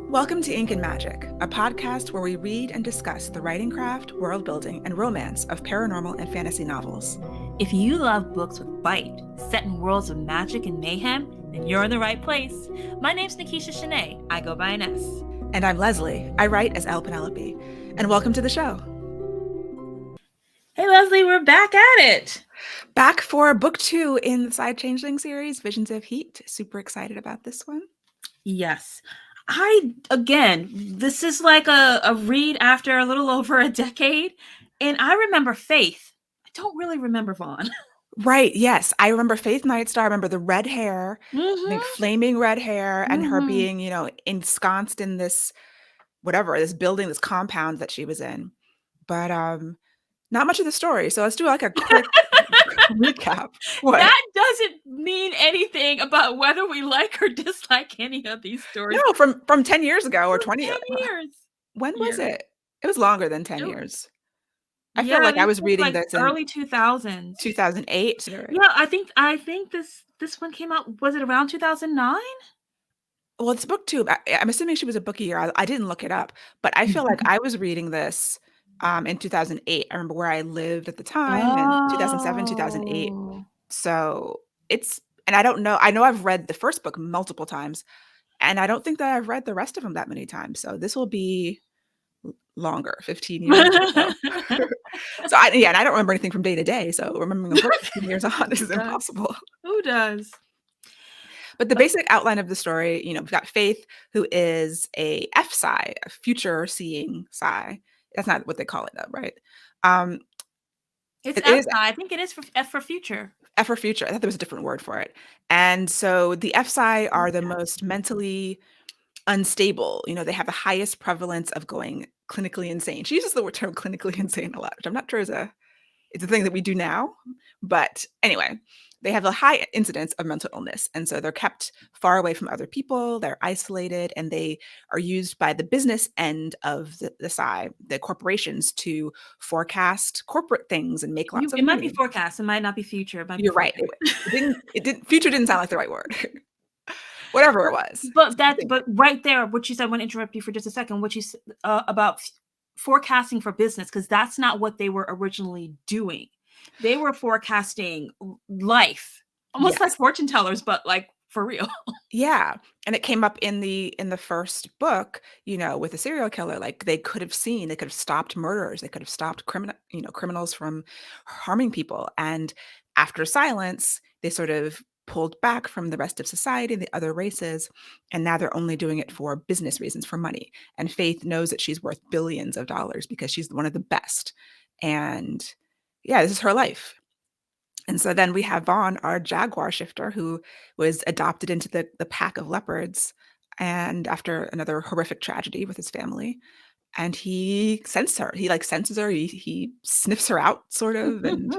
Welcome to Ink and Magic, a podcast where we read and discuss the writing craft, world building, and romance of paranormal and fantasy novels. If you love books with bite, set in worlds of magic and mayhem, then you're in the right place. My name's Nikisha Shanae. I go by an S. And I'm Leslie. I write as L. Penelope. And welcome to the show. Hey, Leslie, we're back at it. Back for book 2 in the Side Changeling series, Visions of Heat. Super excited about this one. Yes. This is like a read after a little over a decade. And I remember Faith. I don't really remember Vaughn. Right, yes. I remember Faith Nightstar. I remember the red hair, like flaming red hair, and her being, ensconced in this, this building, this compound that she was in. But not much of the story. So let's do like a quick recap. What? That doesn't mean anything about whether we like or dislike any of these stories. No, from 10 years ago or 20 10 years. When was it? It was longer than 10 years. I feel like I was reading like this early 2000s. 2008. Yeah, I think this one came out, was it around 2009? Well, it's book 2. I'm assuming she was a book a year. I didn't look it up, but I feel like I was reading this in 2008. I remember where I lived at the time in 2007, 2008. So and I don't know. I know I've read the first book multiple times, and I don't think that I've read the rest of them that many times. So this will be longer, 15 years or so. So and I don't remember anything from day to day. So remembering a book 15 years on is impossible. Who does? But the basic outline of the story, we've got Faith, who is a F-Psi, a future-seeing Psi. That's not what they call it, though, right? It's F-Psi. I think it is for F for future. F for future. I thought there was a different word for it. And so the F-Psi are the most mentally unstable. They have the highest prevalence of going clinically insane. She uses the term clinically insane a lot, which I'm not sure it's a thing that we do now. But anyway, they have a high incidence of mental illness. And so they're kept far away from other people. They're isolated, and they are used by the business end of the Psi, the corporations, to forecast corporate things and make lots of money. It might be forecast. It might not be future. You're right. Future didn't sound like the right word. Whatever it was. But right there, what you said, I want to interrupt you for just a second, what you said about forecasting for business, because that's not what they were originally doing. They were forecasting life, almost like fortune tellers, but like for real. Yeah. And it came up in the first book, with a serial killer. Like they could have stopped murders. They could have stopped criminals from harming people. And after silence, they sort of pulled back from the rest of society, the other races, and now they're only doing it for business reasons, for money. And Faith knows that she's worth billions of dollars because she's one of the best. And yeah, this is her life. And so then we have Vaughn, our jaguar shifter, who was adopted into the pack of leopards, and after another horrific tragedy with his family. And he senses her. He senses her. He sniffs her out, sort of, and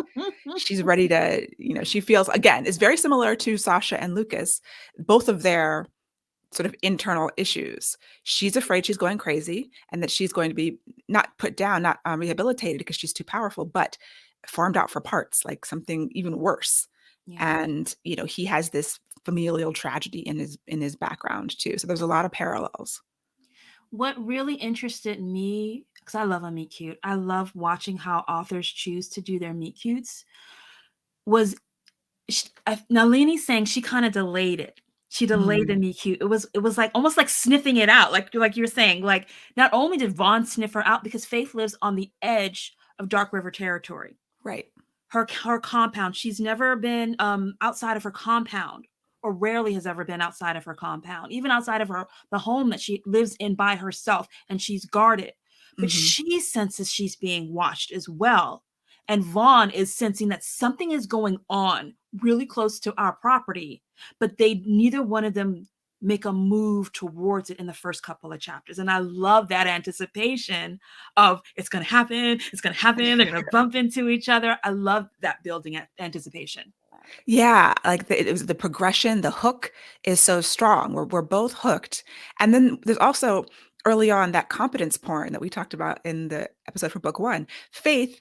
she's ready to, she feels, again, it's very similar to Sasha and Lucas, both of their sort of internal issues. She's afraid she's going crazy and that she's going to be not put down, not rehabilitated because she's too powerful, but farmed out for parts, like something even worse. Yeah. And, he has this familial tragedy in his background too. So there's a lot of parallels. What really interested me, because I love a meet cute, I love watching how authors choose to do their meet cutes, was Nalini saying she kind of delayed it. She delayed the meet cute. It was like almost like sniffing it out, like you were saying. Like not only did Vaughn sniff her out, because Faith lives on the edge of Dark River territory. Right. Her compound. She's never been outside of her compound, or rarely has ever been outside of her compound, even outside of the home that she lives in by herself, and she's guarded. But she senses she's being watched as well. And Vaughn is sensing that something is going on really close to our property, but neither one of them make a move towards it in the first couple of chapters. And I love that anticipation of it's going to happen. They're going to bump into each other. I love that building anticipation. Yeah, like it was the progression, the hook is so strong. We're both hooked. And then there's also early on, that competence porn that we talked about in the episode for book one, Faith,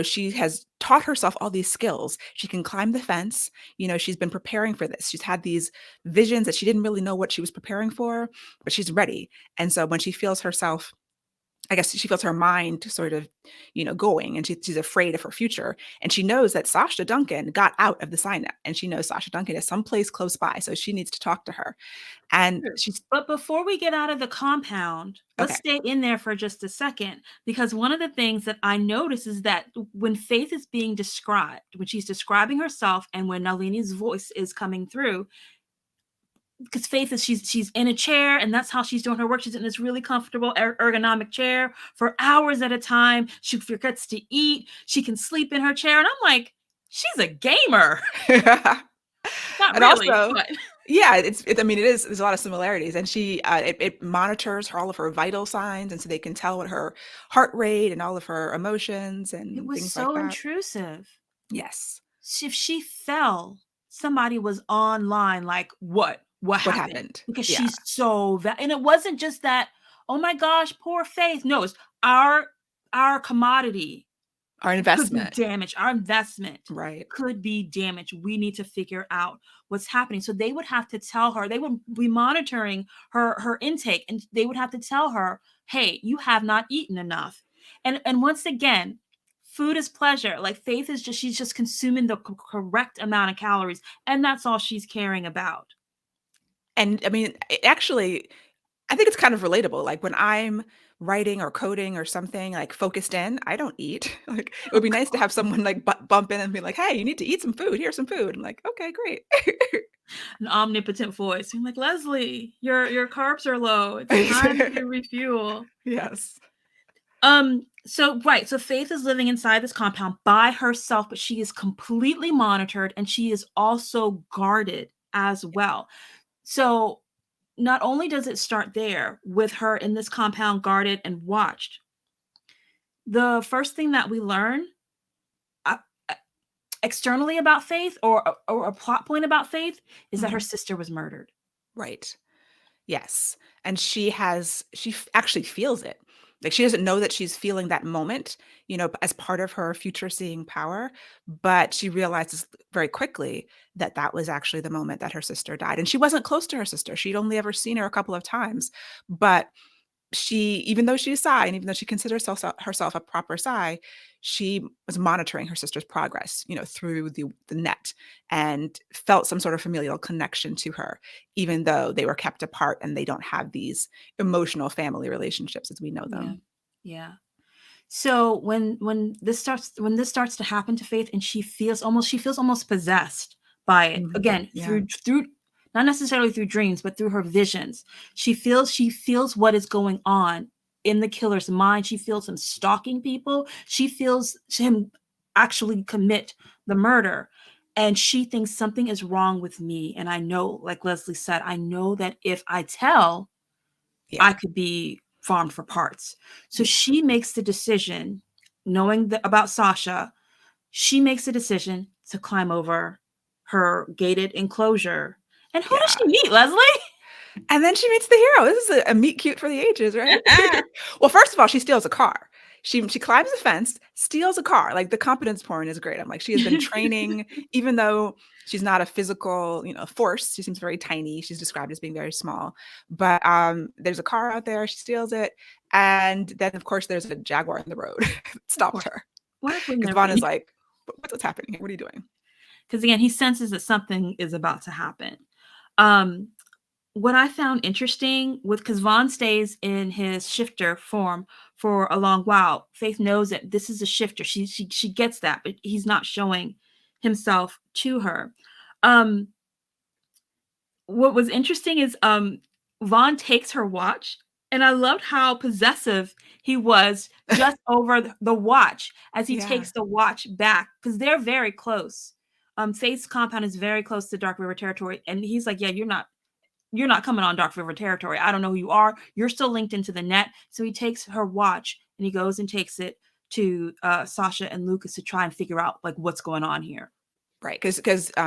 she has taught herself all these skills. She can climb the fence. She's been preparing for this. She's had these visions that she didn't really know what she was preparing for, but she's ready. And so when she feels herself, I guess she feels her mind sort of, going, and she's afraid of her future. And she knows that Sasha Duncan got out of the sign up, and she knows Sasha Duncan is someplace close by. So she needs to talk to her. And Sure. she's But before we get out of the compound, let's okay. stay in there for just a second, because one of the things that I notice is that when Faith is being described, when she's describing herself and when Nalini's voice is coming through, because Faith is she's in a chair and that's how she's doing her work. She's in this really comfortable ergonomic chair for hours at a time. She forgets to eat. She can sleep in her chair, and I'm like, she's a gamer. Not And really, also, but yeah, I mean, there's a lot of similarities. And it monitors all of her vital signs. And so they can tell what her heart rate and all of her emotions it and was things like so that. intrusive. Yes. If she fell, somebody was online like, what What happened? happened? Because Yeah. she's so and it wasn't just that, oh my gosh, poor Faith. No, it's our commodity Our could be investment. damaged. Our investment Right. could be damaged. We need to figure out what's happening. So they would have to tell her, they would be monitoring her intake, and they would have to tell her, hey, you have not eaten enough. And once again, food is pleasure. Like Faith is just, she's just consuming the correct amount of calories, and that's all she's caring about. And I mean, actually, I think it's kind of relatable. Like when I'm writing or coding or something like focused in, I don't eat. Like it would Oh be nice to God. have someone like bump in and be like, "Hey, you need to eat some food. Here's some food." I'm like, "Okay, great." An omnipotent voice. I'm like, Leslie, your carbs are low. It's time to refuel. Yes. So right, so Faith is living inside this compound by herself, but she is completely monitored and she is also guarded as well. So not only does it start there with her in this compound guarded and watched, the first thing that we learn uh, uh, externally about Faith, or a plot point about Faith, is that her Mhm. sister was murdered. Right. Yes. And actually feels it. Like she doesn't know that she's feeling that moment, as part of her future seeing power, but she realizes very quickly that that was actually the moment that her sister died. And she wasn't close to her sister. She'd only ever seen her a couple of times, but even though she's Psy, and even though she considers herself a proper Psy, she was monitoring her sister's progress, through the net, and felt some sort of familial connection to her, even though they were kept apart and they don't have these emotional family relationships as we know Yeah. them. Yeah. So when this starts to happen to Faith, and she feels almost possessed by it. Mhm. Again, Yeah. through not necessarily through dreams, but through her visions. She feels what is going on in the killer's mind. She feels him stalking people. She feels him actually commit the murder. And she thinks something is wrong with me. And I know, like Leslie said, I know that if I tell, Yeah. I could be farmed for parts. So Yeah. she makes the decision, knowing about Sasha, she makes the decision to climb over her gated enclosure. And who does Yeah. she meet, Leslie? And then she meets the hero. This is a meet cute for the ages, right? Well, first of all, she steals a car. She climbs the fence, steals a car. Like the competence porn is great. I'm like, she has been training, even though she's not a physical, force. She seems very tiny. She's described as being very small. But there's a car out there. She steals it, and then of course there's a jaguar in the road that Of stops course. her Why wouldn't because there Vaughn is be? like, what's happening here? What are you doing?" Because again, he senses that something is about to happen. Um, what I found interesting with, because Vaughn stays in his shifter form for a long while. Faith knows that this is a shifter. She gets that, but he's not showing himself to her. Um, what was interesting is Vaughn takes her watch, and I loved how possessive he was just over the watch as he Yeah. takes the watch back, because they're very close. Faith's compound is very close to Dark River territory, and he's like, yeah, you're not coming on Dark River territory. I don't know who you are. You're still linked into the net. So he takes her watch and he goes and takes it to Sasha and Lucas to try and figure out like what's going on here. Right, because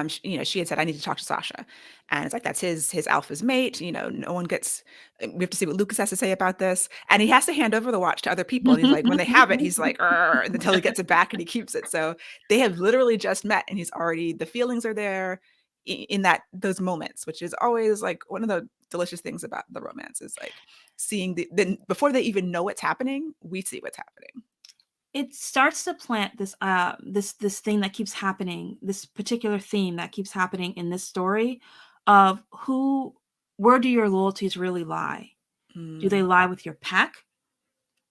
sh you know, she had said, "I need to talk to Sasha," and it's like, that's his alpha's mate, you know, no one gets we have to see what Lucas has to say about this, and he has to hand over the watch to other people, and he's like when they have it, he's like, "Arr," until he gets it back and he keeps it, so they have literally just met, and he's already the feelings are there in that those moments, which is always, like, one of the delicious things about the romance is, like, seeing the then before they even know what's happening, we see what's happening. It starts to plant this thing that keeps happening, this particular theme that keeps happening in this story of where do your loyalties really lie? Do they Mm. lie with your pack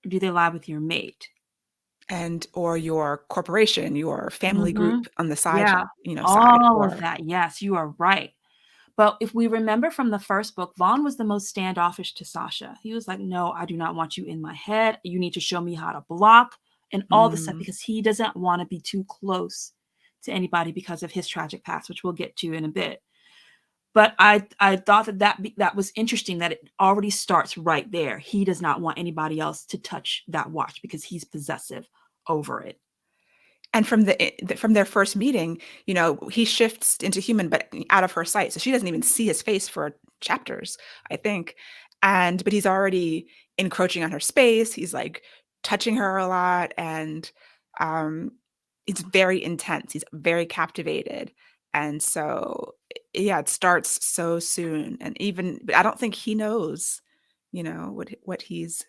or do they lie with your mate? And or your corporation, your family Mhm. group on the side, Yeah, you know, side, all of or that, yes, you are right. But if we remember from the first book, Vaughn was the most standoffish to Sasha. He was like, "No, I do not want you in my head. You need to show me how to block," and all this stuff mm, because he doesn't wanna be too close to anybody because of his tragic past, which we'll get to in a bit. But I thought that was interesting that it already starts right there. He does not want anybody else to touch that watch because he's possessive over it. and from their first meeting, you know, he shifts into human, but out of her sight, so she doesn't even see his face for chapters, I think, but he's already encroaching on her space, he's, like, touching her a lot, and, um, it's very intense, he's very captivated, and so, yeah, it starts so soon, and even but I don't think he knows, you know, what he's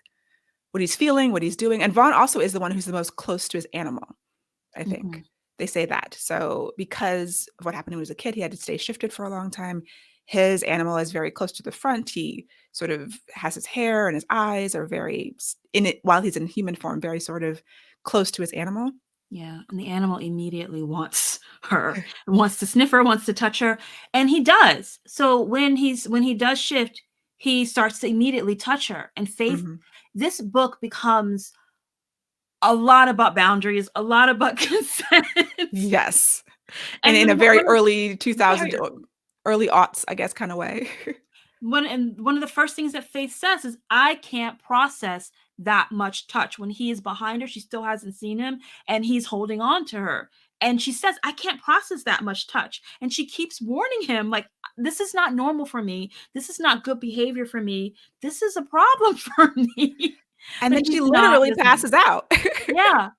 feeling, what he's doing, and Vaughn also is the one who's the most close to his animal. I think. Mhm. They say that. So because of what happened when he was a kid, he had to stay shifted for a long time. His animal is very close to the front. He sort of has his hair and his eyes are very in it while he's in human form, very sort of close to his animal. Yeah, and the animal immediately wants her, wants to sniff her, wants to touch her, and he does. So when he does shift, he starts to immediately touch her. And Faith, Mhm. this book becomes a lot about boundaries, a lot about consent. Yes. And And in then a very one of early very 2000 early. early aughts, I guess, kind of way. One of the first things that Faith says is, "I can't process that much touch." When he is behind her, she still hasn't seen him, and he's holding on to her. And she says, "I can't process that much touch." And she keeps warning him, like, "This is not normal for me. This is not good behavior for me. This is a problem for me." And But then she he's not literally listening. passes out. Yeah.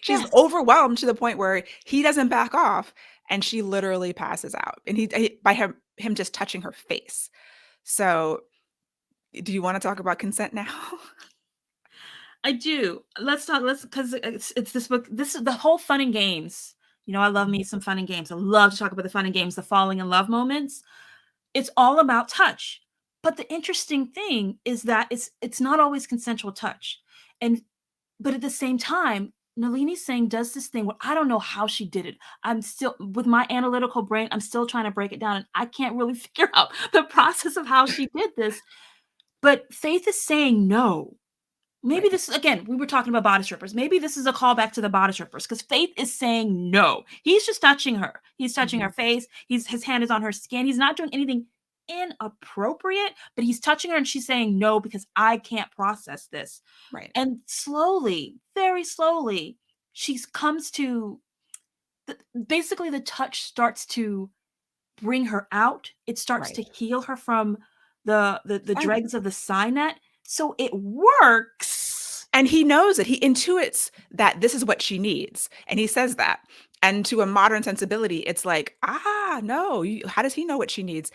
She's Yes. overwhelmed to the point where he doesn't back off, and she literally passes out, and by him just touching her face. So, do you wanna talk about consent now? I do. Let's talk. Let's because it's this book. This is the whole fun and games. You know, I love me some fun and games. I love to talk about the fun and games, the falling in love moments. It's all about touch. But the interesting thing is that it's not always consensual touch. And but at the same time, Nalini Singh does this thing where I don't know how she did it. I'm still with my analytical brain, I'm still trying to break it down and I can't really figure out the process of how she did this. But Faith is saying no. Maybe Right. this again, we were talking about body strippers. Maybe this is a callback to the body strippers because Faith is saying no. He's just touching her. He's touching her Mhm. face. His hand is on her skin. He's not doing anything inappropriate, but he's touching her and she's saying no because I can't process this. Right. And slowly, very slowly, she comes to the, basically the touch starts to bring her out. It starts Right. to heal her from the Silent. dregs of the sign net. So it works. And he knows it. He intuits that this is what she needs, and he says that. And to a modern sensibility, it's like, "Ah, no, how does he know what she needs?"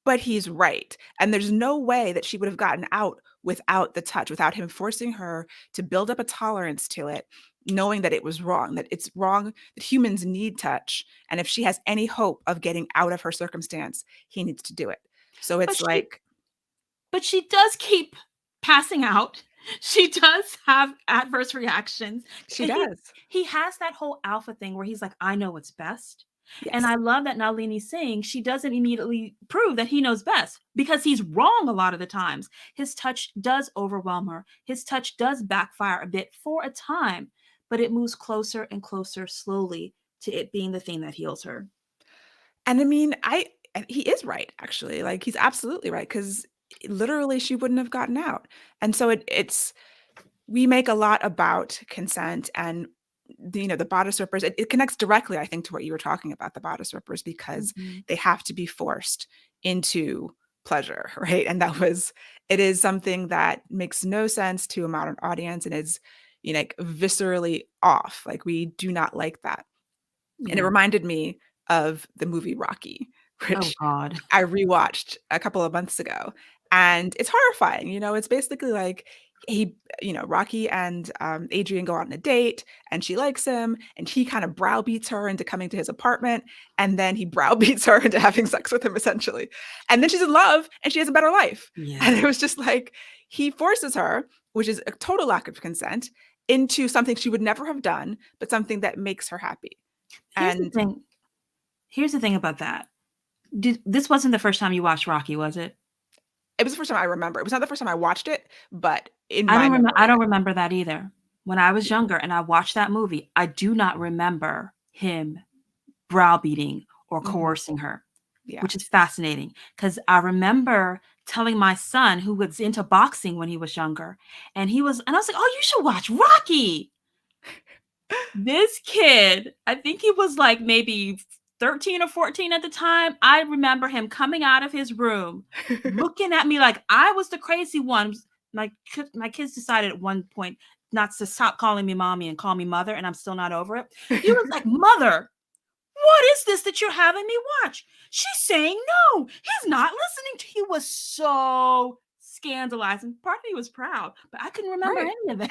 But he's right, and there's no way that she would have gotten out without the touch, without him forcing her to build up a tolerance to it, knowing that it was wrong, that it's wrong, that humans need touch, and if she has any hope of getting out of her circumstance, he needs to do it. So But it's she like but she does keep passing out. She does have adverse reactions. she And does. he has that whole alpha thing where he's like, "I know what's best." And I Yes. love that Nalini Singh, she doesn't immediately prove that he knows best because he's wrong a lot of the times. His touch does overwhelm her. His touch does backfire a bit for a time, but it moves closer and closer slowly to it being the thing that heals her. And I mean, he is right, actually, like, he's absolutely right, because literally, she wouldn't have gotten out, and so it's we make a lot about consent, and the bodice rippers, it connects directly, I think, to what you were talking about, the bodice rippers, because Mhm. they have to be forced into pleasure, right? And it is something that makes no sense to a modern audience and is, like viscerally off. Like we do not like that. And it Yeah. reminded me of the movie Rocky, Oh which God. I rewatched a couple of months ago. And it's horrifying. It's basically like Rocky and Adrian go out on a date and she likes him and he kind of browbeats her into coming to his apartment. And then he browbeats her into having sex with him, essentially. And then she's in love and she has a better life. And Yeah. it was just like he forces her, which is a total lack of consent, into something she would never have done, but something that makes her happy. Here's the And thing. Here's the thing about that. This wasn't the first time you watched Rocky, was it? it was the first time I remember. It was not the first time I watched it, but in I my don't remember. I memory. don't remember that either. When I was younger and I watched that movie, I do not remember him browbeating or Mhm. coercing her, Yeah. which is fascinating because I remember telling my son who was into boxing when he was younger, and I was like, "Oh, you should watch Rocky." This kid, I think he was like maybe 13 or 14 at the time. I remember him coming out of his room, looking at me like I was the crazy one. My kids decided at one point not to stop calling me mommy and call me mother, and I'm still not over it. He was like, "Mother, what is this that you're having me watch? She's saying no. He's not listening to." He was so scandalized, and part of me was proud, but I couldn't remember Right. any of that.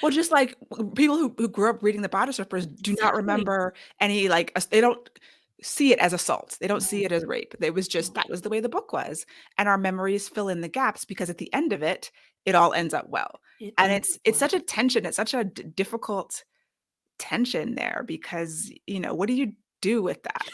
Well, just like people who grew up reading the Bodice Rippers do not Exactly. remember any they don't see it as assault. They don't No, see it as rape. It was just no, that was the way the book was. And our memories fill in the gaps because at the end of it, it all ends up well. it And always it's was. such a tension. It's such a difficult tension there because, what do you do with that?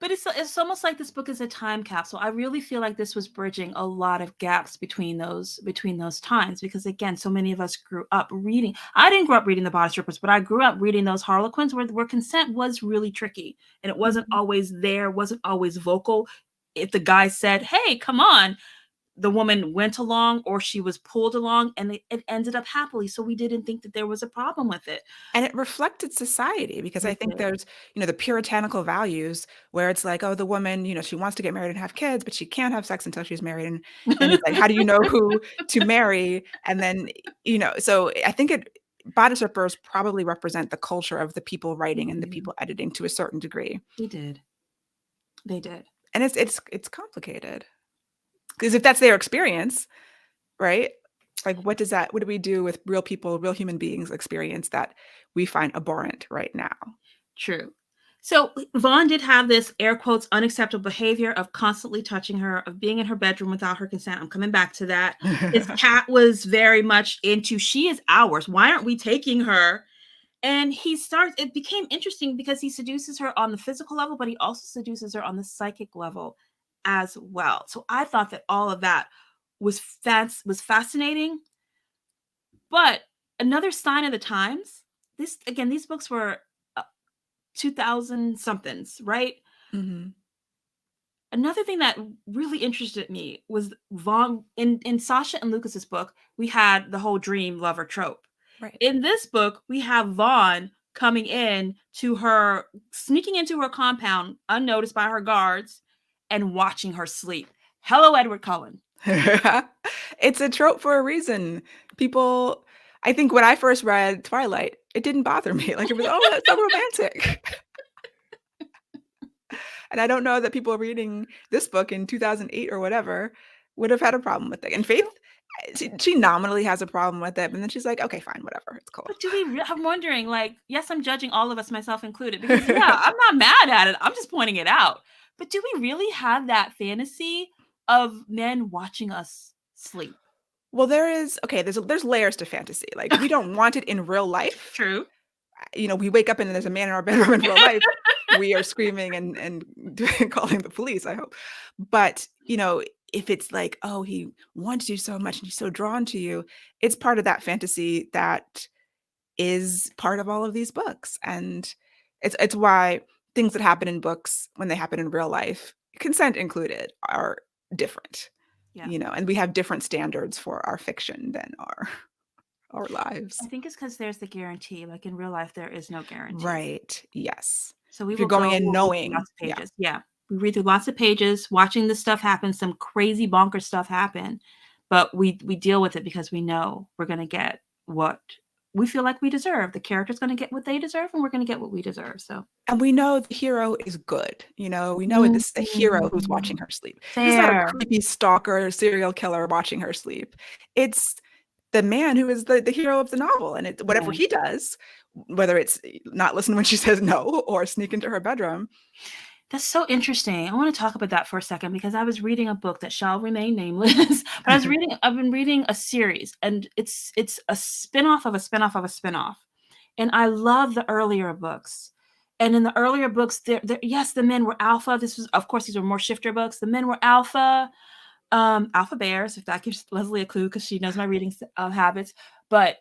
But it's almost like this book is a time capsule. I really feel like this was bridging a lot of gaps between those times because again, so many of us grew up reading. I didn't grow up reading the Bodice Rippers, but I grew up reading those Harlequins where consent was really tricky and it wasn't Mhm. always there, wasn't always vocal. If the guy said, "Hey, come on," the woman went along or she was pulled along and it ended up happily. So we didn't think that there was a problem with it. And it reflected society because I It think did. there's, the puritanical values where it's like, oh, the woman, she wants to get married and have kids, but she can't have sex until she's married. And then it's like, how do you know who to marry? And then, so I think bodice rippers probably represent the culture of the people writing and the Mhm. people editing to a certain degree. They did. They did. And it's complicated because if that's their experience, right? Like, what do we do with real people, real human beings experience that we find abhorrent right now? True. So Vaughn did have this air quotes unacceptable behavior of constantly touching her, of being in her bedroom without her consent. I'm coming back to that. His cat was very much into she is ours. Why aren't we taking her? And it became interesting because he seduces her on the physical level, but he also seduces her on the psychic level as well. So I thought that all of that was fascinating. But another sign of the times, these books were 2000 somethings, right? Mhm. Another thing that really interested me was Vaughn in Sasha and Lucas's book, we had the whole dream lover trope. Right. In this book, we have Vaughn coming in to her, sneaking into her compound unnoticed by her guards and watching her sleep. Hello, Edward Cullen. It's a trope for a reason. People I think when I first read Twilight, it didn't bother me. Like, it was, "Oh, that's so romantic." And I don't know that people reading this book in 2008 or whatever would have had a problem with it. And Faith, she nominally has a problem with it, and then she's like, "Okay, fine, whatever. It's cool." But I'm wondering, like, yes, I'm judging all of us, myself included, because yeah, I'm not mad at it. I'm just pointing it out. But do we really have that fantasy of men watching us sleep? Well, there's layers to fantasy. Like, we don't want it in real life. True. We wake up and there's a man in our bedroom in real life. We are screaming and calling the police, I hope. But, if it's like, oh, he wants you so much and he's so drawn to you, it's part of that fantasy that is part of all of these books. And it's why things that happen in books when they happen in real life, consent included, are different. Yeah. And we have different standards for our fiction than our our I lives. think it's because there's the guarantee. Like in real life, there is no guarantee. Right. Yes. So we If you're will going go, in we'll read through knowing, lots of yeah. pages. Yeah. We read through lots of pages, watching this stuff happen, some crazy bonker stuff happen. But we deal with it because we know we're gonna get what we feel like we deserve. The character's gonna get what they deserve, and we're gonna get what we deserve. So And we know the hero is good. You know, we know this is the hero who's mm, watching her sleep. This is not a fair. creepy stalker, serial killer watching her sleep. It's the man who is the hero of the novel. And whatever Yeah. he does, whether it's not listen when she says no or sneak into her bedroom. That's so interesting. I want to talk about that for a second because I was reading a book that shall remain nameless. But I've been reading a series, and it's a spin-off of a spin-off of a spin-off. And I love the earlier books. And in the earlier books, yes, the men were alpha. This was, of course, these were more shifter books. The men were alpha, alpha bears, if that gives Leslie a clue, because she knows my reading habits. But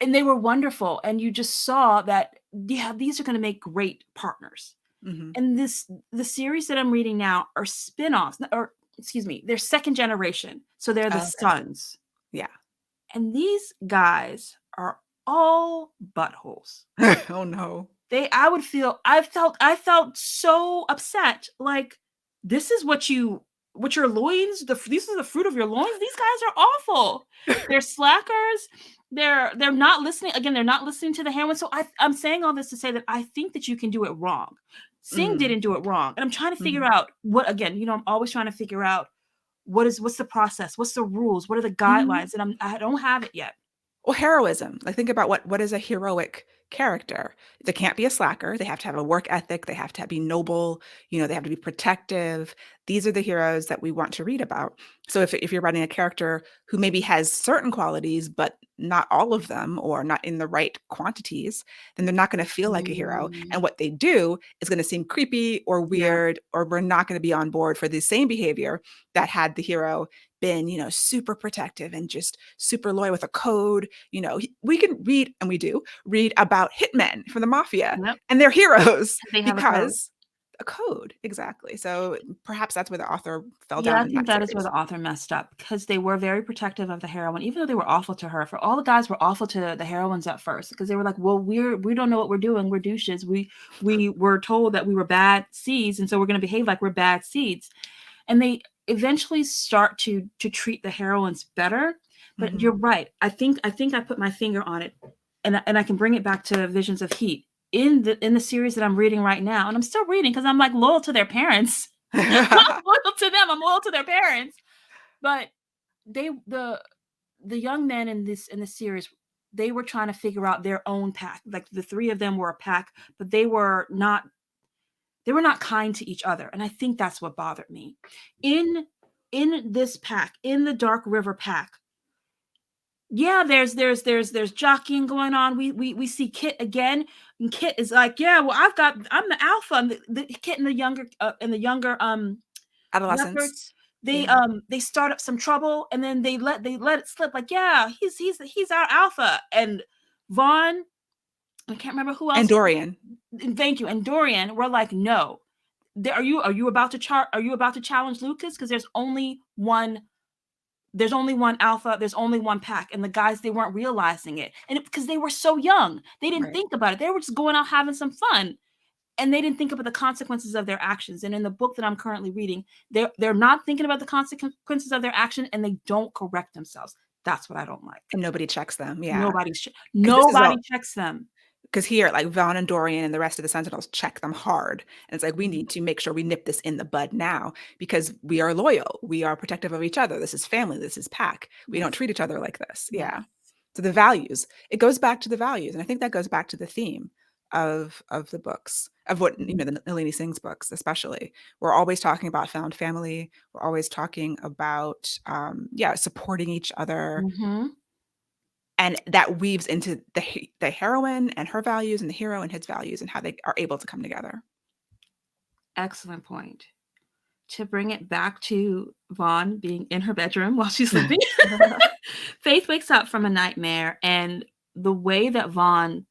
and they were wonderful. And you just saw that, yeah, these are going to make great partners. Hmm. And the series that I'm reading now are spin-offs, or excuse me, they're second generation. So they're the Oh, okay. sons. Yeah. And these guys are all buttholes. Oh no. I felt so upset. Like, this is what your loins, these are the fruit of your loins. These guys are awful. They're slackers. They're not listening. Again, they're not listening to the heroine. So I'm saying all this to say that I think that you can do it wrong. Singh Mm. didn't do it wrong. And I'm trying to figure Hmm. out what, again, I'm always trying to figure out what's the process? What's the rules? What are the Hmm. guidelines? And I don't have it yet. Well, heroism. Like think about what is a heroic character. They can't be a slacker. They have to have a work ethic. They have to be noble. You know, they have to be protective. These are the heroes that we want to read about. So if you're writing a character who maybe has certain qualities, but not all of them or not in the right quantities, then they're not going to feel like a hero. Mm, And what they do is going to seem creepy or yeah. weird, or we're not going to be on board for the same behavior that had the hero been, super protective and just super loyal with a code. We can read, and we do read about hitmen from the mafia, Yep. and they're heroes They have a code. because a code. Exactly. So perhaps that's where the author fell Yeah, down I in think that that is where series. the author messed up because they were very protective of the heroine, even though they were awful to her. For all the guys were awful to the heroines at first because they were like, "Well, we don't know what we're doing. We're douches. We were told that we were bad seeds, and so we're going to behave like we're bad seeds." And they eventually start to treat the heroines better. But Hmm. you're right. I think I put my finger on it, and I can bring it back to Visions of Heat in the series that I'm reading right now, and I'm still reading because I'm like loyal to their parents. I'm loyal to them. I'm loyal to their parents. But they the young men in this series, they were trying to figure out their own pack. Like the three of them were a pack, but they were not kind to each other. And I think that's what bothered me. In in this pack, in the Dark River pack, yeah, there's jockeying going on. We see Kit again, and Kit is like, yeah, well, I'm the alpha. And the Kit and the younger leopards, Adolescence. they Yeah. they start up some trouble, and then they let it slip. Like, yeah, he's our alpha. And Vaughn, I can't remember who And else. Dorian. Thank you. And Dorian were like, no. Are you about to challenge Lucas? Because there's only one alpha, there's only one pack, and the guys, they weren't realizing it, and because they were so young, they didn't Right. think about it. They were just going out having some fun, and they didn't think about the consequences of their actions. And in the book that I'm currently reading, they're not thinking about the consequences of their action, and they don't correct themselves. That's what I don't like. And nobody checks them. Yeah. Nobody Because this is nobody all checks them. because here, like Vaughn and Dorian and the rest of the Sentinels check them hard. And it's like, we Mhm. need to make sure we nip this in the bud now because we are loyal. We are protective of each other. This is family. This is pack. We don't Yes. treat each other like this. Yes. Yeah. So the values, it goes back to the values. And I think that goes back to the theme of the books, of what, Mhm. the Nalini Singh's books, especially. We're always talking about found family. We're always talking about, supporting each other, Mhm. and that weaves into the heroine and her values and the hero and his values and how they are able to come together. Excellent point. To bring it back to Vaughn being in her bedroom while she's sleeping. Faith wakes up from a nightmare, and the way that Vaughn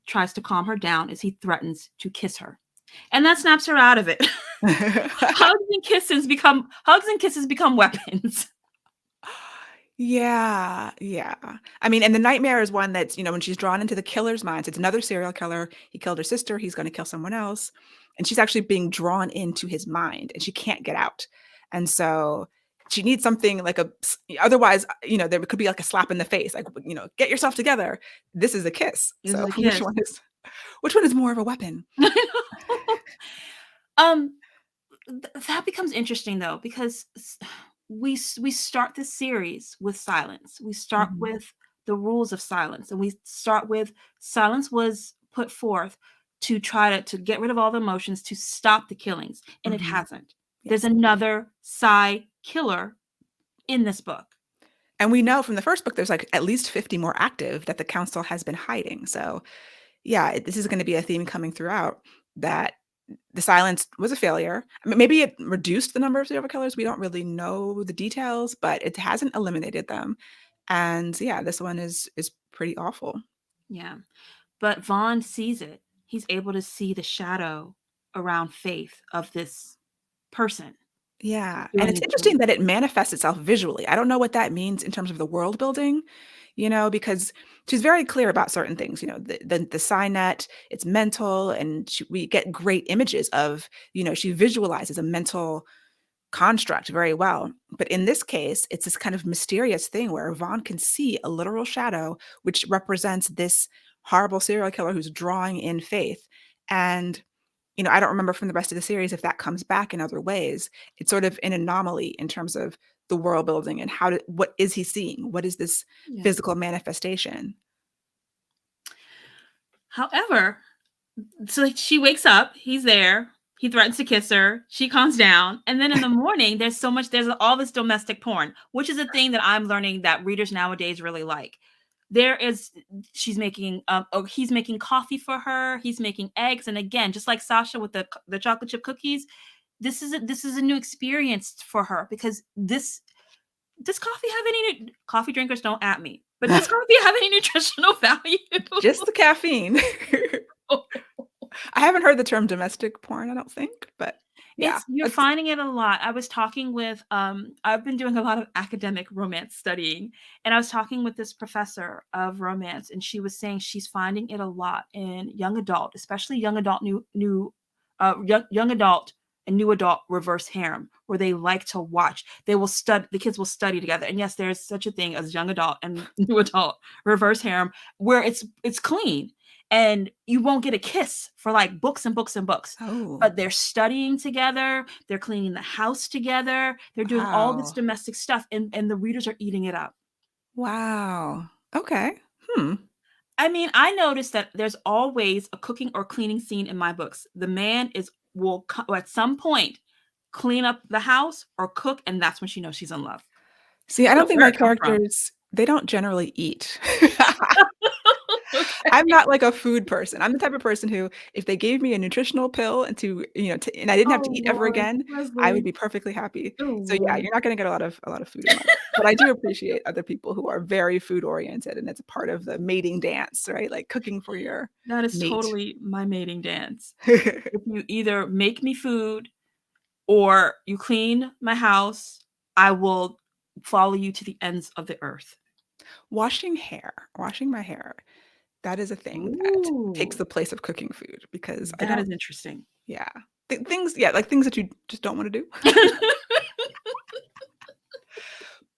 tries to calm her down is he threatens to kiss her. And that snaps her out of it. Hugs and kisses become weapons. Yeah, yeah. I mean, and the nightmare is one that's, when she's drawn into the killer's mind, it's another serial killer. He killed her sister, he's going to kill someone else. And she's actually being drawn into his mind and she can't get out. And so she needs something like otherwise, there could be like a slap in the face, like, get yourself together. This is a kiss. This So is a kiss. which one is more of a weapon? um that becomes interesting though, because we start this series with silence. We start Mhm. with the rules of silence, and we start with silence was put forth to try to get rid of all the emotions, to stop the killings, and it Mhm. hasn't. There's Yes. another Psy killer in this book. And we know from the first book there's like at least 50 more active that the council has been hiding. So yeah, this is going to be a theme coming throughout, that the silence was a failure. I mean, maybe it reduced the number of serial killers. We don't really know the details, but it hasn't eliminated them. And yeah, this one is pretty awful. Yeah. But Vaughn sees it. He's able to see the shadow around Faith of this person Yeah, and doing it's these killing. interesting that it manifests itself visually. I don't know what that means in terms of the world building, because she's very clear about certain things. The signet, it's mental, and we get great images of, she visualizes a mental construct very well. But in this case, it's this kind of mysterious thing where Vaughn can see a literal shadow, which represents this horrible serial killer who's drawing in Faith. And I don't remember from the rest of the series if that comes back in other ways. It's sort of an anomaly in terms of the world building and what is he seeing? What is this Yeah. physical manifestation? However, so like, she wakes up, he's there, he threatens to kiss her, she calms down, and then in the morning there's all this domestic porn, which is a thing that I'm learning that readers nowadays really like. There is She's making he's making coffee for her, he's making eggs, and again, just like Sasha with the chocolate chip cookies, this is a new experience for her, because this does coffee have any coffee drinkers don't at me, but does coffee have any nutritional value? Just the caffeine. I haven't heard the term domestic porn, I don't think, but yeah, It's You're that's finding it a lot. I was talking with I've been doing a lot of academic romance studying, and I was talking with this professor of romance, and she was saying she's finding it a lot in young adult, especially young adult young adult and new adult reverse harem, where they like to watch. The kids will study together. And yes, there's such a thing as young adult and new adult reverse harem, where it's clean and you won't get a kiss for like books and books and books, oh, but they're studying together, they're cleaning the house together, they're doing all this wow. domestic stuff, and the readers are eating it up. Wow. Okay. Hmm. I mean, I noticed that there's always a cooking or cleaning scene in my books. The man at some point clean up the house or cook, and that's when she knows she's in love. See, I I don't don't know think where my it come from. characters, they don't generally eat. I'm Okay. not like a food person. I'm the type of person who, if they gave me a nutritional pill and I didn't have to Oh eat ever Lord, again, I would Leslie. be perfectly happy. Oh So yeah, Lord. you're not gonna get a lot of food in my life. But I do appreciate other people who are very food oriented, and it's a part of the mating dance, right? Like cooking for your That is mate. totally my mating dance. If you either make me food or you clean my house, I will follow you to the ends of the earth. Washing my hair, that is a thing that takes Ooh, the place of cooking food because I that don't is interesting. yeah. Things yeah, like things that you just don't wanna do.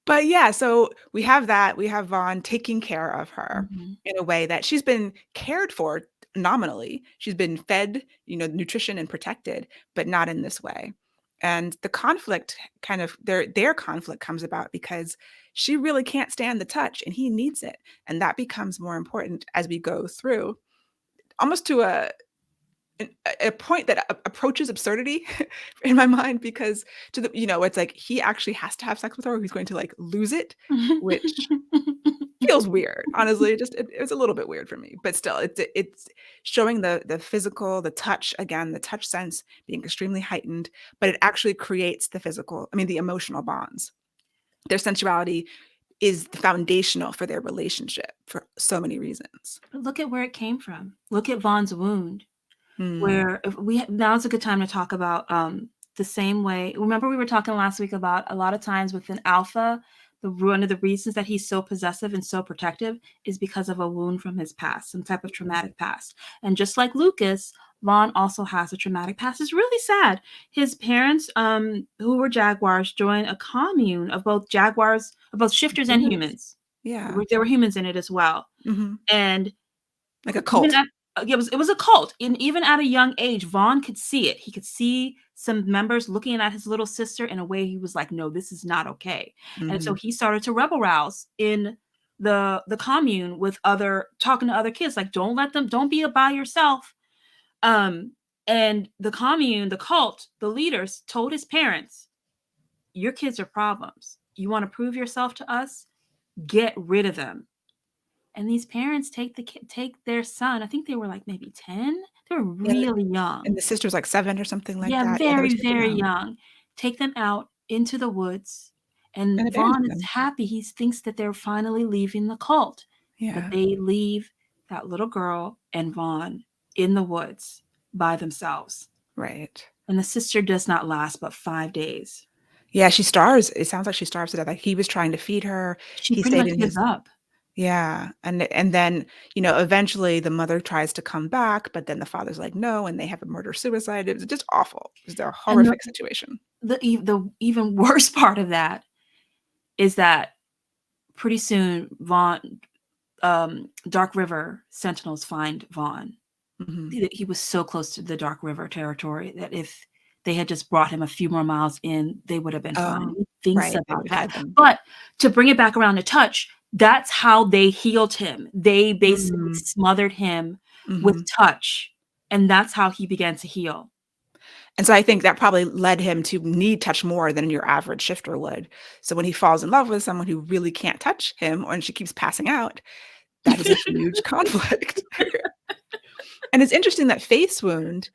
But yeah, so we have that. We have Vaughn taking care of her Mhm. in a way that she's been cared for nominally. She's been fed, nutrition and protected, but not in this way. And the conflict kind of their conflict comes about because she really can't stand the touch and he needs it. And that becomes more important as we go through, almost to a point that approaches absurdity in my mind because it's like he actually has to have sex with her or he's going to like lose it, which feels weird. Honestly, it's a little bit weird for me, but still it's showing the physical, the touch again, the touch sense being extremely heightened, but it actually creates the emotional bonds. Their sensuality is the foundational for their relationship for so many reasons. But look at where it came from. Look at Vaughn's wound. Mm, Where if we Now's a good time to talk about the same way. Remember we were talking last week about a lot of times with an alpha, one of the reasons that he's so possessive and so protective is because of a wound from his past, some type of Mhm. traumatic past. And just like Lucas, Vaughn also has a traumatic past. It's really sad. His parents, who were jaguars, joined a commune of both jaguars, of both shifters and Humans? humans. Yeah. There were humans in it as well. Mhm. And Like a even cult. at it was a cult, and even at a young age, Vaughn could see it. He could see some members looking at his little sister in a way he was like, "No, this is not okay." And so Mhm. he started to rebel rouse in the commune with other talking to other kids, like, "Don't let them, don't be by yourself." Um, and the commune, the cult, the leaders told his parents, "Your kids are problems. You want to prove yourself to us? Get rid of them." And these parents take their son. I think they were like maybe 10. They were Yeah, really and young. the sister's like 7 or something like Yeah, that. Yeah, they were very, super very young young. Take them out into the woods, and and Vaughn abandoned is them. happy. He thinks that they're finally leaving the cult, but Yeah, they leave that little girl and Vaughn in the woods by themselves. right. And the sister does not last but 5 days. Yeah, she starves. It sounds like she starves to death. Like, he was trying to feed her. She He pretty stayed much in gives his up. yeah, and then, eventually the mother tries to come back, but then the father's like, "No," and they have a murder-suicide. It was just awful. It was a And horrific situation. the even worst part of that is that pretty soon Vaughn, Dark River Sentinels find Vaughn. Mhm. He was so close to the Dark River territory that if they had just brought him a few more miles in, they would have been fine. Oh, He thinks right, they about would've that. had them. But to bring it back around to touch, that's how they healed him. They basically Mm, smothered him with mhm. touch, and that's how he began to heal. And so I think that probably led him to need touch more than your average shifter would. So when he falls in love with someone who really can't touch him, and she keeps passing out, that is a huge conflict. And it's interesting that Faith's wound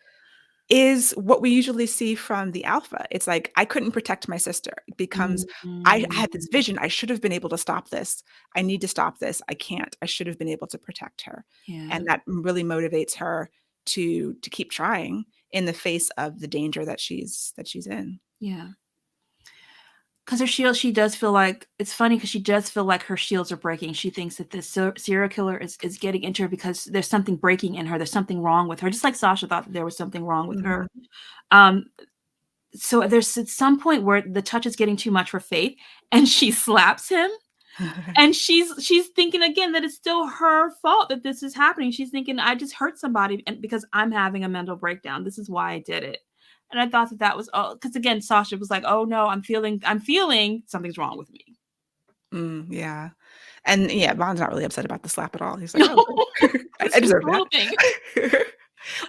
is what we usually see from the alpha. It's like, "I couldn't protect my sister." It becomes, "I had this Mhm. vision. I should have been able to stop this. I need to stop this. I can't. I should have been able to protect her." Yeah, And that really motivates her to keep trying in the face of the danger that she's in. yeah. 'Cause her shield, she does feel like it's funny because she does feel like her shields are breaking. She thinks that this serial killer is getting into her because there's something breaking in her. There's something wrong with her, just like Sasha thought that there was something wrong with her. Mhm. Um, so there's at some point where the touch is getting too much for Faith, and she slaps him, and she's thinking again that it's still her fault that this is happening. She's thinking, "I just hurt somebody and because I'm having a mental breakdown. This is why I did it." And I thought that that was because again, Sasha was like, "Oh no, I'm feeling something's wrong with me." Yeah. And, yeah, Vaughn's not really upset about the slap at all. He's like, No, "Oh, good. I it's just deserve a that. little thing.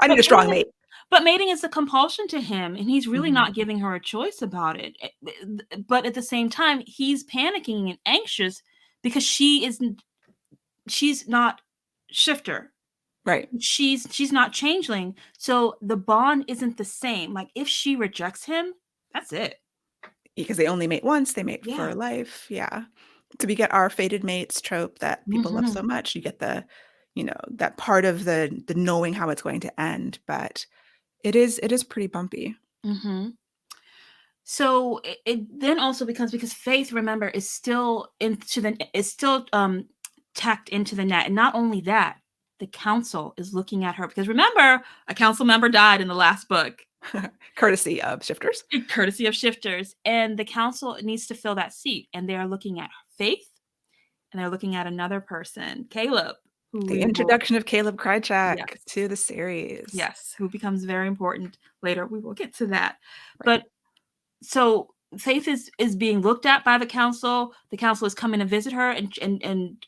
I need But a strong mating is mate." but mating is a compulsion to him, and he's really Mhm. not giving her a choice about it. But at the same time, he's panicking and anxious because she's not shifter. Right. She's not changeling. So the bond isn't the same. Like if she rejects him, that's it. Because they only mate once, they mate for Yeah. life, yeah. So we get our fated mates trope that people love so Mhm. much. You get that part of the knowing how it's going to end, but it is pretty bumpy. Mhm. So it then also becomes because Faith, remember, is still tacked into the net. And not only that, the council is looking at her because remember, a council member died in the last book, Courtesy of shifters. courtesy of shifters. And the council needs to fill that seat. And they are looking at Faith and they're looking at another person, Caleb, who The we will introduction of Caleb Krychek yes, to the series. yes, who becomes very important later. We will get to that. Right. But so Faith is being looked at by the council. The council is coming to visit her and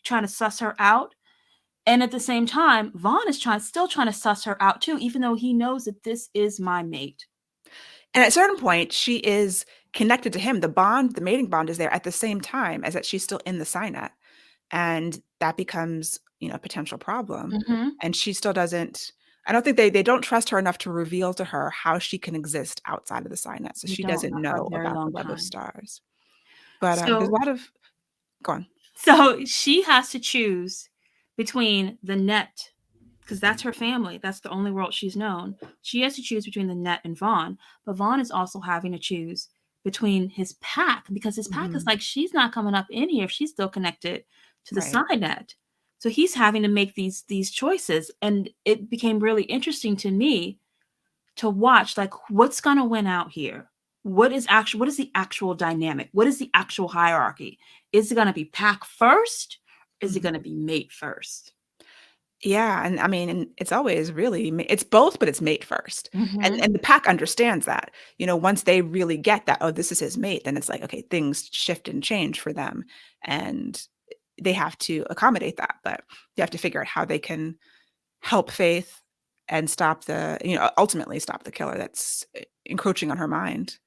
trying to suss her out. And at the same time, Vaughn is still trying to suss her out too, even though he knows that this is my mate. And at a certain point, she is connected to him. The mating bond is there at the same time as that she's still in the signet. And that becomes, a potential problem. Mhm. And she still doesn't I don't think they don't trust her enough to reveal to her how she can exist outside of the signet, so They she don't, doesn't not for a know very about the long web of time. stars. But, there's a So lot of go on. so she has to choose between the net, because that's her family. That's the only world she's known. She has to choose between the net and Vaughn, but Vaughn is also having to choose between his pack, because his pack is Mhm. like, she's not coming up in here if she's still connected to the Right. side net. So he's having to make these choices, and it became really interesting to me to watch, like, what's going to win out here. What is the actual dynamic? What is the actual hierarchy? Is it going to be pack first? Is it going to Mhm. be mate first? Yeah, and I mean, and it's always really it's both, but it's mate first. And Mhm. and the pack understands that. Once they really get that, oh, this is his mate, then it's like, okay, things shift and change for them. And they have to accommodate that, but they have to figure out how they can help Faith and stop ultimately stop the killer that's encroaching on her mind.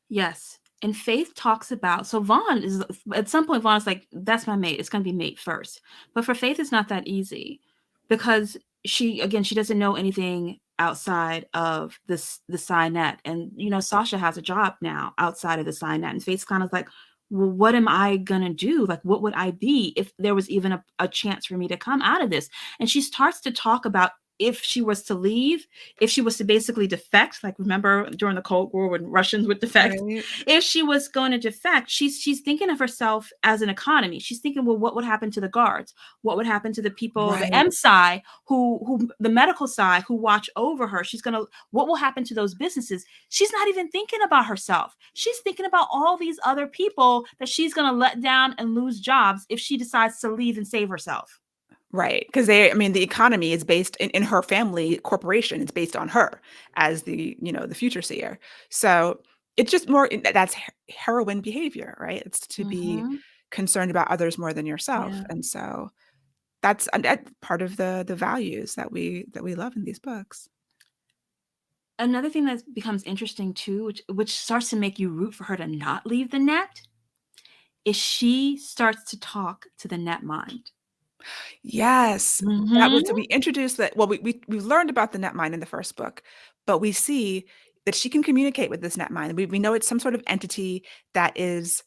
Yes. And Faith talks about, so Vaughn is, at some point Vaughn's like, that's my mate. It's going to be mate first. But for Faith, it's not that easy, because she doesn't know anything outside of the Signet. And Sasha has a job now outside of the Signet, and Faith's kind of like, well, what am I gonna do? Like, what would I be if there was even a chance for me to come out of this? And she starts to talk about, if she was to leave, if she was to basically defect, like, remember during the Cold War when Russians would defect, Right. if she was going to defect, she's thinking of herself as an economy. She's thinking, well, what would happen to the guards? What would happen to the people, the Right. MSI, who the medical side, who watch over her? What will happen to those businesses? She's not even thinking about herself. She's thinking about all these other people that she's going to let down and lose jobs if she decides to leave and save herself. Right. Because I mean, the economy is based in her family corporation. It's based on her as the future seer. So it's just more, that's heroine behavior, right? It's to be Mm-hmm. concerned about others more than yourself. Yeah. And so that's part of the values that we love in these books. Another thing that becomes interesting too, which starts to make you root for her to not leave the net, is she starts to talk to the net mind. Yes. That was, so Mm-hmm. we introduced that. Well, we learned about the netmind in the first book, but we see that she can communicate with this netmind. We know it's some sort of entity that is,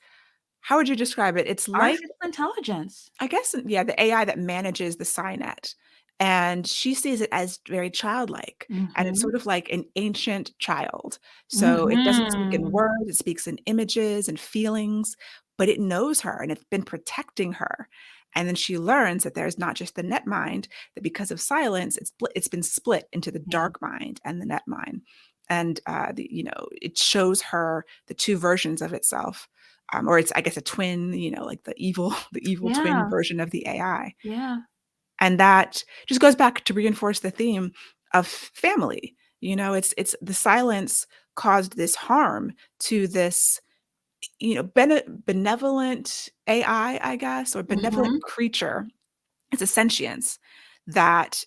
how would you describe it? It's like, Artificial intelligence. I guess, yeah, the AI that manages the Signet. And she sees it as very childlike. And it's Mm-hmm. sort of like an ancient child. So it doesn't speak in Mm-hmm. words, it speaks in images and feelings, but it knows her and it's been protecting her. And then she learns that there's not just the net mind, that because of silence, it's been split into the Yeah. dark mind and the net mind. And it shows her the two versions of itself, or it's, I guess, a twin, like the evil the evil twin Yeah. version of the AI. Yeah. And that just goes back to reinforce the theme of family. It's the silence caused this harm to this, benevolent AI, I guess, or benevolent Mm-hmm. creature. It's a sentience that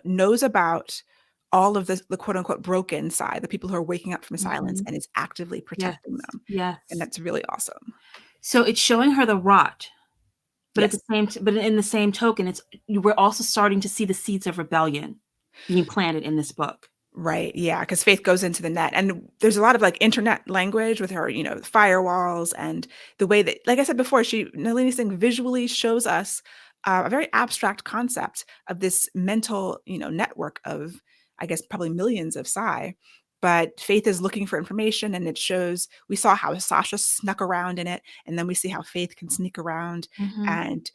knows about all of the quote unquote broken side, the people who are waking up from silence, Mm-hmm. and is actively Yes. protecting them. And Yes. that's really awesome. So it's showing her the rot, but Yes. but in the same token, we're also starting to see the seeds of rebellion being planted in this book. Right. Yeah. Because Faith goes into the net, and there's a lot of like internet language with her, firewalls, and the way that, like I said before, Nalini Singh visually shows us a very abstract concept of this mental, network of, I guess, probably millions of psi. But Faith is looking for information, and it shows. We saw how Sasha snuck around in it, and then we see how Faith can sneak around Mm-hmm. and,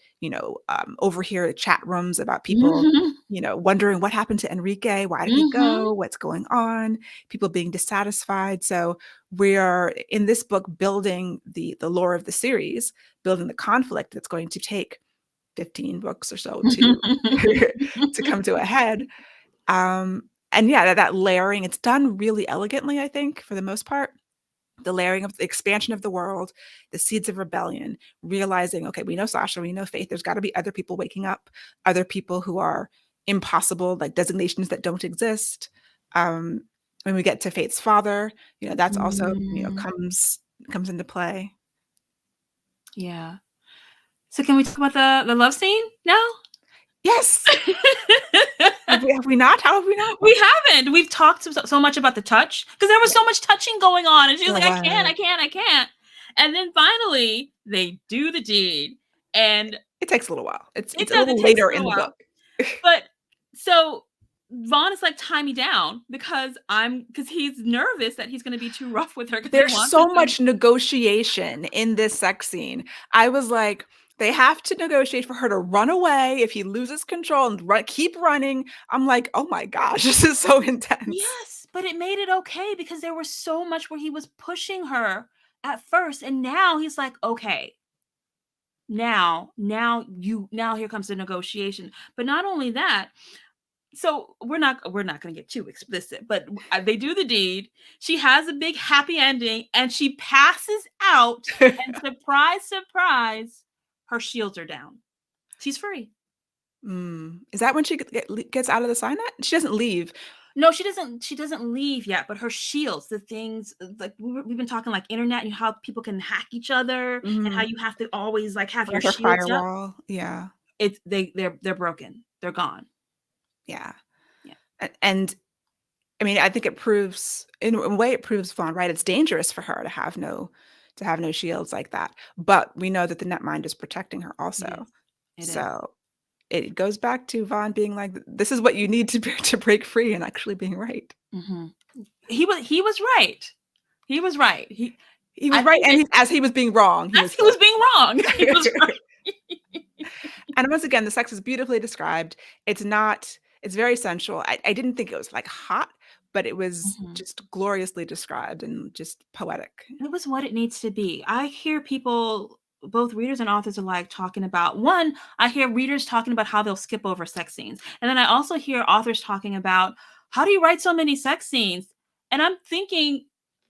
overhear chat rooms about people, Mm-hmm. wondering what happened to Enrique, why did he Mm-hmm. go, what's going on, people being dissatisfied. So we are in this book building the lore of the series, building the conflict that's going to take 15 books or so to to come to a head. And yeah, that layering, it's done really elegantly, I think, for the most part. The layering of the expansion of the world, the seeds of rebellion, realizing, okay, we know Sasha, we know Faith, there's got to be other people waking up, other people who are impossible, like designations that don't exist. Um, when we get to Faith's father, that's also, Mm, comes into play. yeah. So can we talk about the love scene now? Yes. Have we not? How have we not? We haven't. We've talked so much about the touch, because there was Yeah, so much touching going on, and she was there like, I can't, I was. can't, I can't. And then finally, they do the deed, and It takes a little while. It's a it little takes a later in little the while. book. But so Vaughn is like, tie me down because he's nervous that he's going to be too rough with her because he There's wants her so to. much negotiation in this sex scene. I was like, they have to negotiate for her to run away if he loses control and keep running. I'm like, oh my gosh, this is so intense. Yes, but it made it okay because there was so much where he was pushing her at first, and now he's like, okay, now here comes the negotiation. But not only that, so we're not going to get too explicit, but they do the deed. She has a big happy ending, and she passes out, and surprise, surprise, her shields are down. She's free. Is that when she gets out of the sign net? She doesn't leave. No, she doesn't leave yet, but her shields, the things like we've been talking like internet and how people can hack each other and how Mhm. you have to always like have your Like her shields up. firewall. Yeah. They're broken. They're gone. Yeah. Yeah. And I mean, I think it proves in a way it proves Vaughn right. It's dangerous for her to have no shields like that. But we know that the netmind is protecting her It also. is. It is. So it goes back to Vaughn being like, this is what you need to to break free and actually being right. Hmm. He was right. He was right. He was I right, think and that as he was being wrong, he as was he was still being wrong. He was right. right. And once again, the sex is beautifully described. It's not, it's very sensual. I didn't think it was like hot, but it was Mhm. just gloriously described and just poetic. It was what it needs to be. I hear people, both readers and authors alike, talking about one. I hear readers talking about how they'll skip over sex scenes, and then I also hear authors talking about how do you write so many sex scenes. And I'm thinking,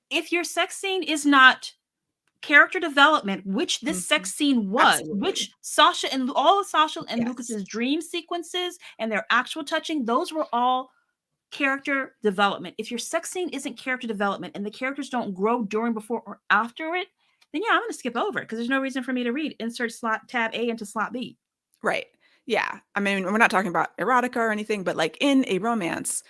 if your sex scene is not character development, which this sex Mhm. scene was, Absolutely. which Sasha and all of Sasha and Yes. Lucas's dream sequences and their actual touching, those were all character development. If your sex scene isn't character development and the characters don't grow during, before, or after it, then yeah, I'm going to skip over it because there's no reason for me to read. Insert slot tab A into slot B. Right. Yeah. I mean, we're not talking about erotica or anything, but like in a romance,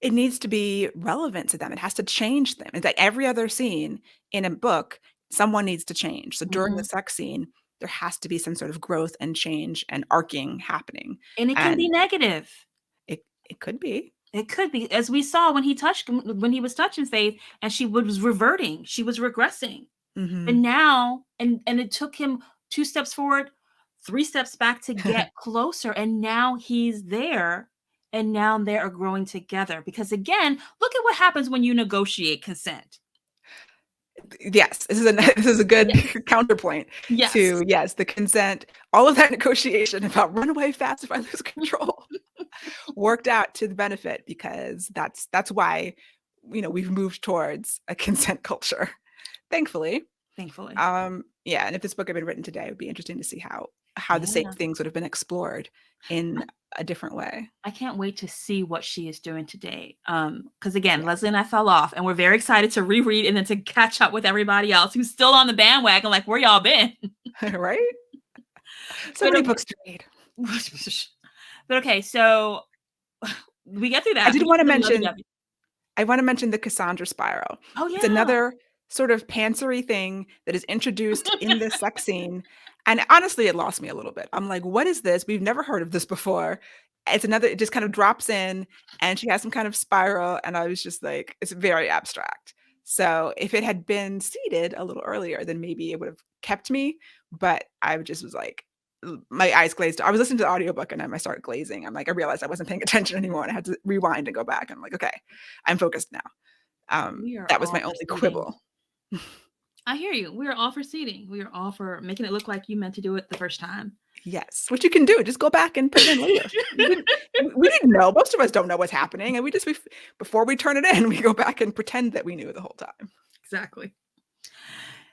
it needs to be relevant to them. It has to change them. It's like every other scene in a book, someone needs to change. So during the Mhm. sex scene, there has to be some sort of growth and change and arcing happening. And it can be And negative. it could be. It could be, as we saw when he was touching Faith, and she was reverting, she was regressing. Hmm. And now, and it took him 2 steps forward, 3 steps back to get closer, and now he's there, and now they are growing together, because again, look at what happens when you negotiate consent. Yes, this is a this is a good Yes. counterpoint Yes. to yes, the consent, all of that negotiation about run away fast if I lose control worked out to the benefit because that's why we've moved towards a consent culture, thankfully. Thankfully. Yeah, and if this book had been written today, it would be interesting to see how the same Yeah. things would have been explored in I a different way. I can't wait to see what she is doing today. Because again, Yeah, Leslie and I fell off, and we're very excited to reread and then to catch up with everybody else who's still on the bandwagon, like, where y'all been? right? So But many okay. books to read. But okay, so we get through I that. We did get want to through the mention lovey-dovey. I want to mention the Cassandra spiral. Oh, It's yeah. another sort of pantsery thing that is introduced in this sex scene. And honestly, it lost me a little bit. I'm like, what is this? We've never heard of this before. It's another, it just kind of drops in and she has some kind of spiral. And I was just like, it's very abstract. So if it had been seeded a little earlier, then maybe it would have kept me. But I just was like, my eyes glazed. I was listening to the audiobook and I started glazing. I'm like, I realized I wasn't paying attention anymore. And I had to rewind and go back. I'm like, okay, I'm focused now. We are That was all my for only seeding. quibble. I hear you. We are all for seeding. We are all for making it look like you meant to do it the first time. Yes, what you can do, just go back and put it in later. We didn't know. Most of us don't know what's happening, and before we turn it in, we go back and pretend that we knew the whole time. Exactly.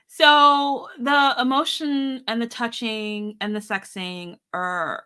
So the emotion and the touching and the sexing are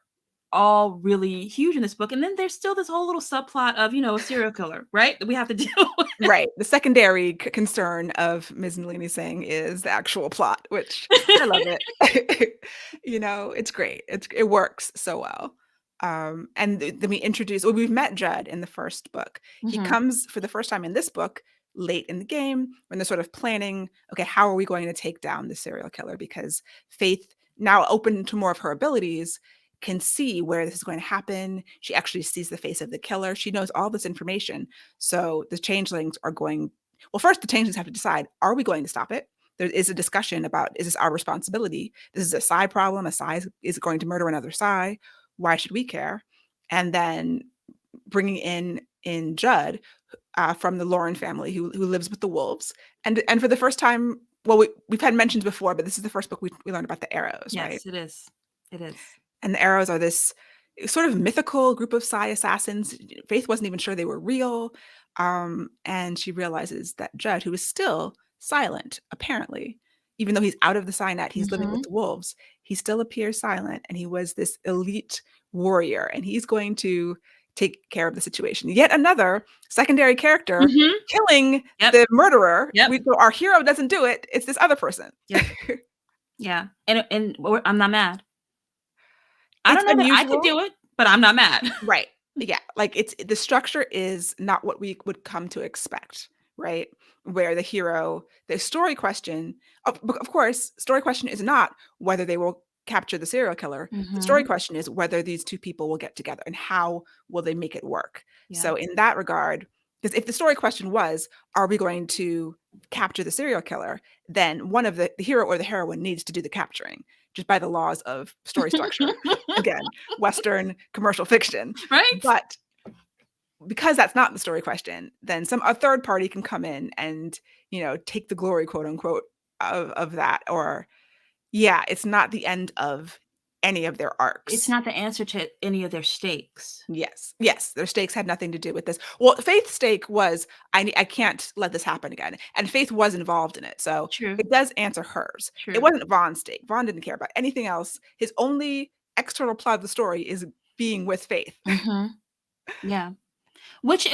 all really huge in this book. And then there's still this whole little subplot of, a serial killer, right? That we have to deal with. Right. The secondary concern of Ms. Nalini Singh is the actual plot, which I love it. It's great. It works so well. And then we've met Judd in the first book. He Mhm. comes for the first time in this book late in the game when they're sort of planning, okay, how are we going to take down the serial killer? Because Faith, now open to more of her abilities, can see where this is going to happen. She actually sees the face of the killer. She knows all this information. So the changelings are going, well, first the changelings have to decide, are we going to stop it? There is a discussion about, is this our responsibility? This is a Psy problem. A Psy is going to murder another Psy. Why should we care? And then bringing in Judd from the Lauren family, who lives with the wolves, and for the first time, well, we've had mentions before, but this is the first book we learned about the arrows, right? Yes, it is. It is. And the arrows are this sort of mythical group of Psy assassins. Faith wasn't even sure they were real, and she realizes that Judd, who is still silent, apparently, even though he's out of the Psy net, he's living with Mhm. the wolves. He still appears silent, and he was this elite warrior, and he's going to take care of the situation. Yet another secondary character Mhm. killing Yep. the murderer. Yep. So our hero doesn't do it; it's this other person. Yep. Yeah. And I'm not mad. I It's don't know that I could unusual. do it, but I'm not mad. Right. Yeah, like, it's the structure is not what we would come to expect, right? Where the story question of course, story question is not whether they will capture the serial killer. The story Mhm. question is whether these 2 people will get together and how will they make it work. Yeah. So in that regard, because if the story question was, "Are we going to capture the serial killer?" Then one of the hero or the heroine needs to do the capturing, just by the laws of story structure. Again, Western commercial fiction. Right? But because that's not the story question, then a third party can come in and, take the glory, quote unquote, of that. Or yeah, it's not the end of any of their It's arcs. not the answer to any of their stakes. Yes, yes, their stakes had nothing to do with this. Well, Faith's stake was, I can't let this happen again, and Faith was involved in it, so True. it does answer hers. It True. wasn't Vaughn's stake. Vaughn didn't care about anything else. His only external plot of the story is being with Faith. Mhm. Yeah. Which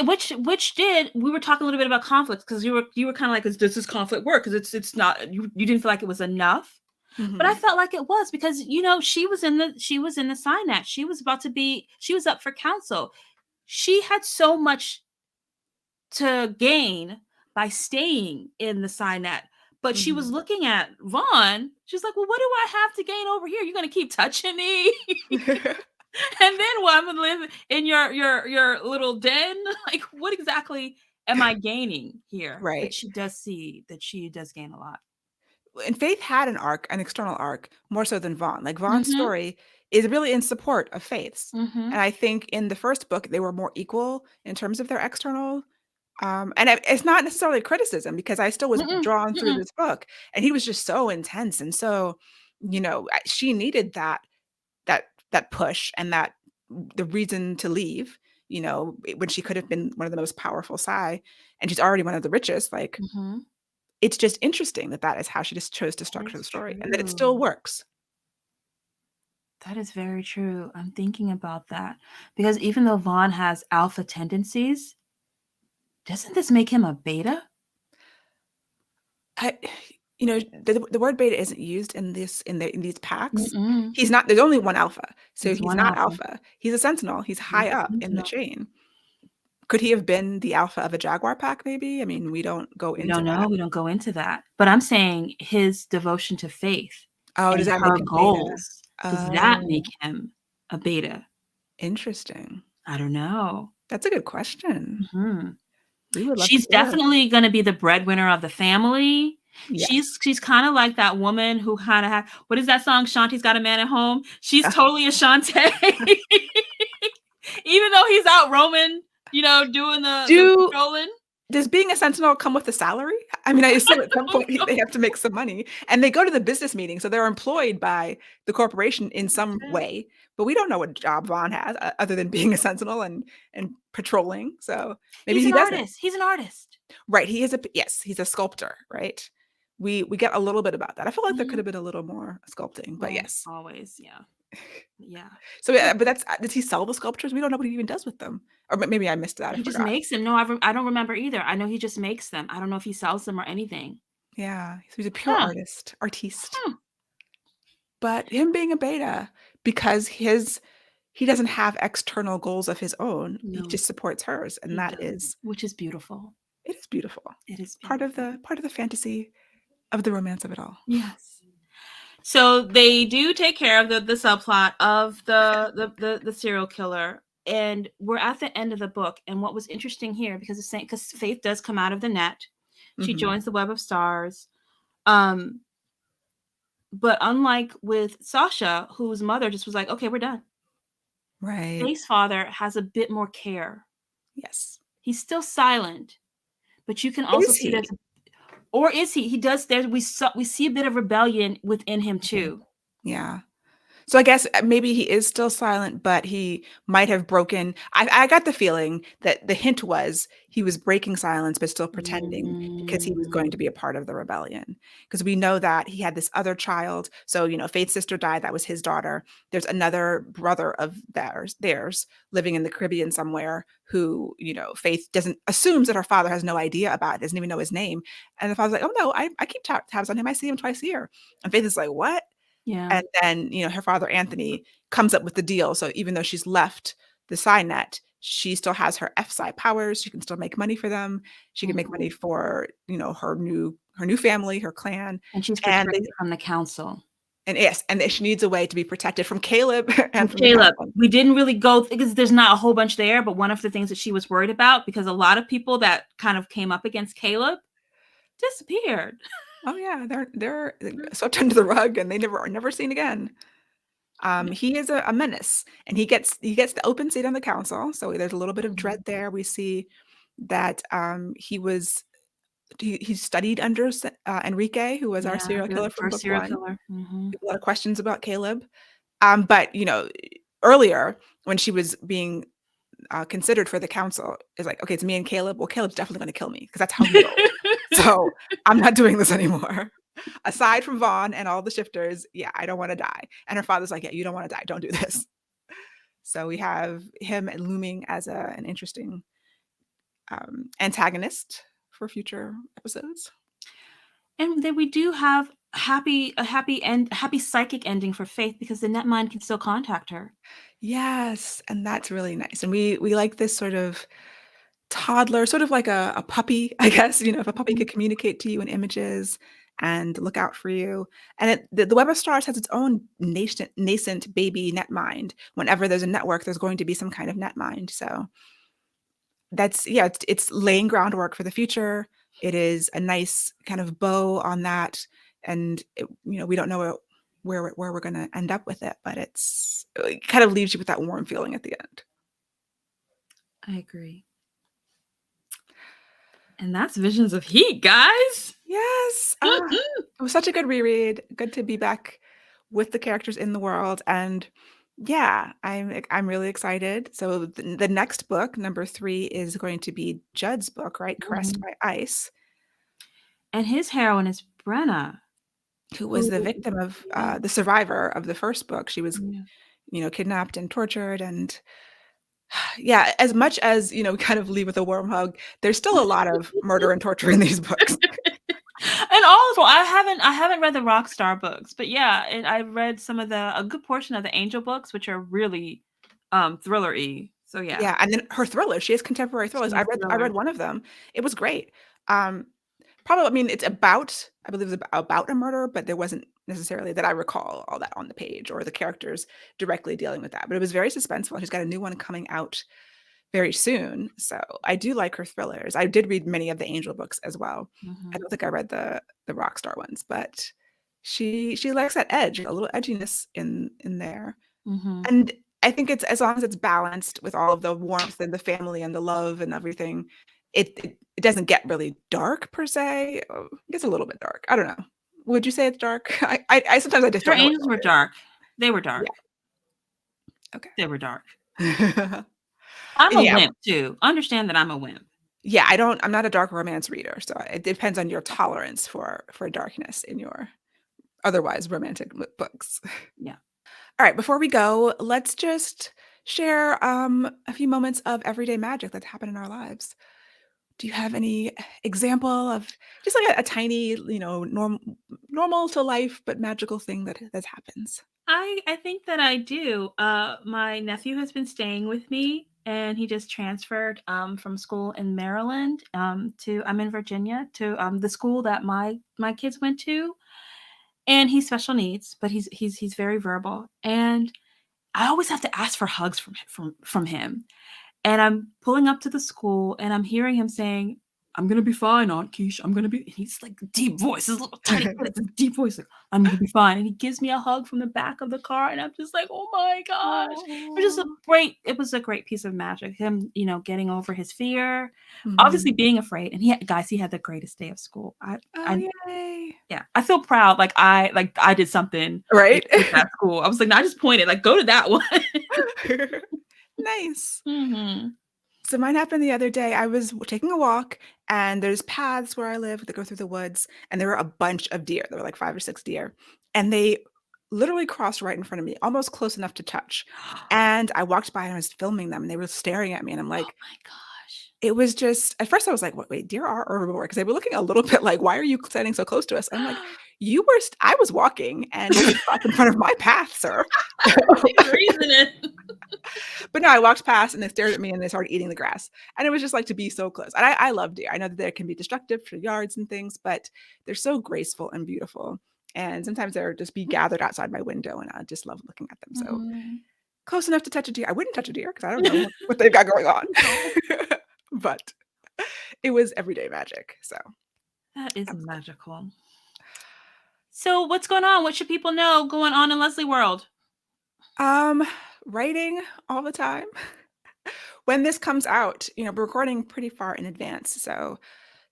did we were talking a little bit about conflict because you were kind of like, does this conflict work? Because it's not you didn't feel like it was enough, but I Mhm. felt like it was because she was in the sign that she was up for counsel. She had so much to gain by staying in the sign net. But she was Mhm. looking at Vaughn. She's like, well, what do I have to gain over here? You're gonna keep touching me. And then what? I'm gonna live in your little den. Like, what exactly am I gaining here? But Right. she does see that she does gain a lot. And Faith had an arc, an external arc, more so than Vaughn. Like Vaughn's Mhm. story is really in support of Faith's. And Mhm. I think in the first book they were more equal in terms of their external. And it's not necessarily criticism because I still was Mm-mm. drawn through Mm-mm. this book, and he was just so intense and so, she needed that push and that the reason to leave. When she could have been one of the most powerful Psy, and she's already one of the richest. Like, Mhm. it's just interesting that is how she just chose to That structure the is story, and that it still true. works. That is very true. I'm thinking about that because even though Vaughn has alpha tendencies, doesn't this make him a beta? I the word beta isn't used in these packs. Mm-mm. He's not There's only one alpha, so He's he's one not alpha. alpha. He's a sentinel. He's He's high a up in the sentinel. chain. Could he have been the alpha of a jaguar pack maybe? I mean, we don't go We into don't know. that. We don't go into that. But I'm saying his devotion to faith Oh, does and that her make him beta? goals, does that make Oh, him a beta? interesting. I don't know. That's a good question. Mhm. We would love to She's hear. definitely gonna be the breadwinner of the family. Yes. She's kinda like that woman who kinda had what is that song, Shanti's Got a Man at Home? She's totally a Shantae. Even though he's out roaming, doing the Do patrolling. Does being a sentinel come with a salary? I mean, I assume at some Oh, point no. they have to make some money, and they go to the business meeting, so they're employed by the corporation in some way, but we don't know what job Vaughn has, other than being a sentinel and patrolling, so maybe He's he an doesn't. artist. He's an artist. Right, yes, he's a sculptor, right? We get a little bit about that. I feel like there could Mhm. have been a little more sculpting, but Well, yes. always, yeah. Yeah. So, but does he sell the sculptures? We don't know what he even does with them, or maybe I missed that, I He just forgot. makes them. No, I don't remember either. I know he just makes them. I don't know if he sells them or anything. Yeah, so he's a pure Huh. artiste. Hmm. But him being a beta, because he doesn't have external goals of his own, he No, just supports hers, and he that doesn't, is which is beautiful. it is beautiful. It is Part of beautiful. the fantasy of the romance of it all. Yes. So they do take care of the subplot of the serial killer, and we're at the end of the book. And what was interesting here, because it's saying, because Faith does come out of the net, she Mhm. joins the web of stars. Um, but unlike with Sasha, whose mother just was like, "Okay, we're done," Right. Faith's father has a bit more care. Yes. He's still silent, but you can also Is see he? there's, or is he? He does. There we see a bit of rebellion within him Mhm. too. Yeah. So I guess maybe he is still silent, but he might have broken. I got the feeling that the hint was he was breaking silence, but still pretending because he was going Mm, to be a part of the rebellion. Because we know that he had this other child. So, Faith's sister died. That was his daughter. There's another brother of theirs living in the Caribbean somewhere who, Faith doesn't assumes that her father has no idea about, doesn't even know his name. And the father's like, oh no, I keep tabs on him. I see him twice a year. And Faith is like, what? yeah. And then, her father, Anthony, comes up with the deal. So even though she's left the net, she still has her F-Psi powers. She can still make money for them. She can make money Mhm. for, her new family, her clan. And she's And they protected from the council. and yes, and she needs a way to be protected from Caleb From and from the Caleb, council. we didn't really go because there's not a whole bunch there, but one of the things that she was worried about, because a lot of people that kind of came up against Caleb disappeared. Oh yeah, they're swept under the rug and they never are never seen again. Yeah. He is a menace, and he gets the open seat on the council. So there's a little bit of dread Mhm. there. We see that he studied under Enrique, who was our Yeah, serial the killer from first book serial one. killer. Mhm. A lot of questions about Caleb. But earlier when she was being considered for the council, is like, okay, it's me and Caleb. Well, Caleb's definitely going to kill me because that's how he rolls. So I'm not doing this anymore. Aside from Vaughn and all the shifters, yeah, I don't want to die. And her father's like, yeah, you don't want to die. Don't do this. So we have him looming as an interesting antagonist for future episodes. And then we do have happy psychic ending for Faith, because the Netmind can still contact her. Yes, and that's really nice. And we like this sort of toddler, sort of like a puppy, I guess. If a puppy Mhm. could communicate to you in images and look out for you. And the Web of Stars has its own nascent baby netmind. Whenever there's a network, there's going to be some kind of netmind. So that's, yeah, it's laying groundwork for the future. It is a nice kind of bow on that, and we don't know where we're going to end up with it, but it kind of leaves you with that warm feeling at the end. I agree. And that's Visions of Heat, guys. Yes, it was such a good reread. Good to be back with the characters in the world, and yeah, I'm really excited. So the next book, number 3, is going to be Judd's book, right? Caressed Mhm. by Ice, And his heroine is Brenna, who was who, the victim of yeah, the survivor of the first book. She was, yeah. kidnapped and tortured, and yeah, as much as we kind of leave with a warm hug, there's still a lot of murder and torture in these books. And all of them. I haven't read the Rockstar books, but yeah, and I've read some of a good portion of the Angel books, which are really thriller-y. So yeah. Yeah, and then her thrillers, she has contemporary thrillers. I She's read I thriller. read one of them. It was great. Um, Probably, I mean, it's about, I believe it's about a murder, but there wasn't necessarily that I recall all that on the page or the characters directly dealing with that. But it was very suspenseful. She's got a new one coming out very soon. So I do like her thrillers. I did read many of the Angel books as well. I Mhm. don't think I read the Rockstar ones, but she likes that edge, a little edginess in there. Mhm. And I think it's as long as it's balanced with all of the warmth and the family and the love and everything, it doesn't get really dark per se. It gets a little bit dark. I don't know. Would you say it's dark? I sometimes I just Her don't know what angels dark were is. dark. They were Yeah. dark. Okay. They were dark. I'm And a yeah, wimp too. Understand that I'm a wimp. yeah, I'm not a dark romance reader, so it depends on your tolerance for darkness in your otherwise romantic books. Yeah. All right, before we go, let's just share a few moments of everyday magic that's happened in our lives. Do you have any example of just like a tiny, normal to life but magical thing that happens? I think that I do. My nephew has been staying with me, and he just transferred from school in Maryland to I'm in Virginia to the school that my kids went to. and he's special needs, but he's very verbal, and I always have to ask for hugs from him. And I'm pulling up to the school and I'm hearing him saying, "I'm gonna be fine, Aunt Quiche. I'm gonna be." And he's like deep voice, his little tiny kid, it's a deep voice, like, "I'm gonna be fine." And he gives me a hug from the back of the car, and I'm just like, "Oh my gosh." Oh. It was a great piece of magic. Him, getting over his fear, Mhm. obviously being afraid. And he had the greatest day of school. Oh, I yay. yeah, I feel proud, like I did something with Right? with that school. I was like, "No, I just pointed, like, go to that one." Nice. Mhm. So mine happened the other day. I was taking a walk, and there's paths where I live that go through the woods, and there were a bunch of deer. There were like 5 or 6 deer, and they literally crossed right in front of me, almost close enough to touch. And I walked by and I was filming them, and they were staring at me, and I'm Oh like, my gosh. it was just at first I was like, "Wait, deer are herbivore?" Because they were looking a little bit like, "Why are you standing so close to us?" I'm like, I was walking, and you just crossed in front of my path, sir." He's reasoning. But no, I walked past and they stared at me and they started eating the grass. And it was just like to be so close. And I love deer. I know that they can be destructive for yards and things, but they're so graceful and beautiful. And sometimes they're just be gathered outside my window and I just love looking at them. So Mhm. close enough to touch a deer. I wouldn't touch a deer because I don't know what they've got going on. No, But it was everyday magic. So that is that was good. magical. So what's going on? What should people know going on in Leslie World? Um, writing all the time. When this comes out, we're recording pretty far in advance. So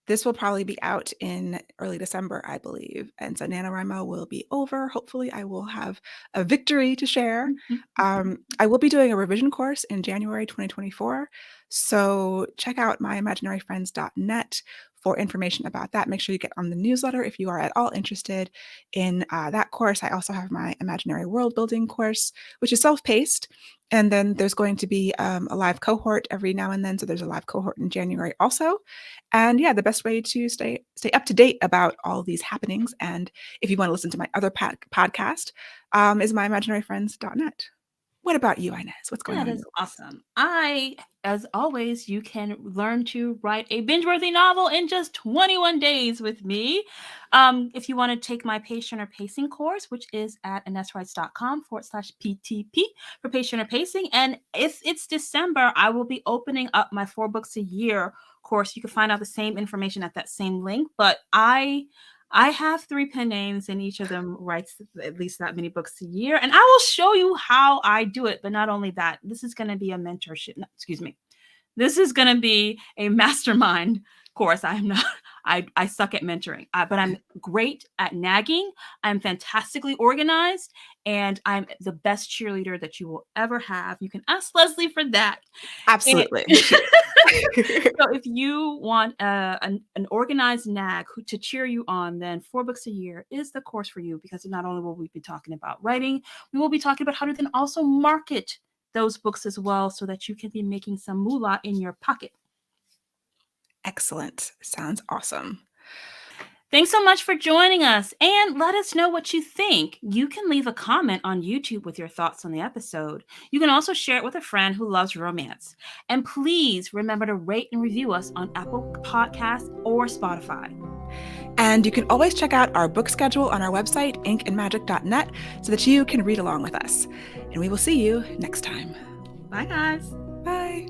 this will probably be out in early December, I believe, and so NaNoWriMo will be over. Hopefully, I will have a victory to share. I will be doing a revision course in January 2024, so check out myimaginary.friends.net for information about that. Make sure you get on the newsletter if you are at all interested in that course. I also have my imaginary world building course, which is self-paced, and then there's going to be a live cohort every now and then. So there's a live cohort in January also. And yeah, the best way to stay up to date about all these happenings, and if you want to listen to my other podcast, is myimaginaryfriends.net. What about you, Inez? What's going That on in is your world? awesome. As always, you can learn to write a binge-worthy novel in just 21 days with me. If you want to take my patient or pacing course, which is at ineswrites.com/PTP for patient or pacing. And if it's December, I will be opening up my 4 books a year course. You can find out the same information at that same link. But I have 3 pen names, and each of them writes at least that many books a year. And I will show you how I do it. But not only that, this is going to be a mentorship. No, excuse me. This is going to be a mastermind course. I am not, I suck at mentoring, but I'm great at nagging. I'm fantastically organized, and I'm the best cheerleader that you will ever have. You can ask Leslie for that. And Absolutely. so if you want an organized nag to cheer you on, then 4 books a year is the course for you, because not only will we be talking about writing, we will be talking about how to then also market those books as well, so that you can be making some moolah in your pocket. Excellent. Sounds awesome. Thanks so much for joining us, and let us know what you think. You can leave a comment on YouTube with your thoughts on the episode. You can also share it with a friend who loves romance. And please remember to rate and review us on Apple Podcasts or Spotify. And you can always check out our book schedule on our website, inkandmagic.net, so that you can read along with us. And we will see you next time. Bye, guys. Bye.